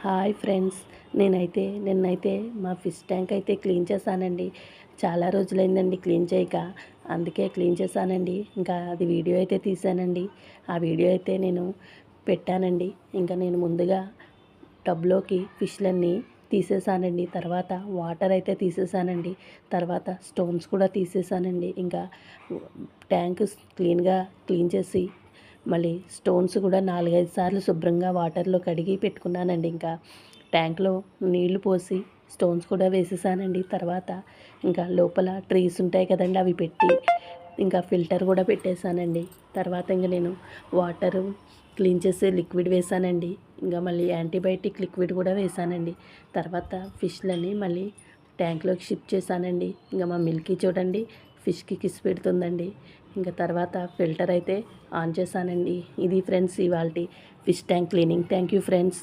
Hi friends. నిన్నైతే మా fish tank అయితే క్లీన్ చేశానండి. చాలా రోజులైందండి క్లీన్ చేయక. అందుకే క్లీన్ చేశానండి. ఇంకా అది వీడియో అయితే తీశానండి. ఆ వీడియో అయితే నేను పెట్టానండి. ఇంకా నేను ముందుగా టబ్లోకి ఫిష్లన్నీ తీసేసానండి. తర్వాత వాటర్ అయితే తీసేసానండి. తర్వాత స్టోన్స్ కూడా తీసేసానండి. ఇంకా ట్యాంక్ క్లీన్ చేసి మళ్ళీ స్టోన్స్ కూడా 4-5 సార్లు శుభ్రంగా వాటర్లో కడిగి పెట్టుకున్నానండి. ఇంకా ట్యాంక్లో నీళ్లు పోసి స్టోన్స్ కూడా వేసేసానండి. తర్వాత ఇంకా లోపల ట్రీస్ ఉంటాయి కదండి, అవి పెట్టి ఇంకా ఫిల్టర్ కూడా పెట్టేశానండి. తర్వాత ఇంక నేను వాటరు క్లీన్ చేసే లిక్విడ్ వేసానండి. ఇంకా మళ్ళీ యాంటీబయాటిక్ లిక్విడ్ కూడా వేసానండి. తర్వాత ఫిష్లని మళ్ళీ ట్యాంక్లోకి షిఫ్ట్ చేశానండి. ఇంకా మా మిల్కీ చూడండి ఫిష్కి కిస్ పెడుతుందండి. ఇంకా తర్వాత ఫిల్టర్ అయితే ఆన్ చేశానండి. ఇది ఫ్రెండ్స్ ఇవాల్టి fish tank cleaning. Thank you friends.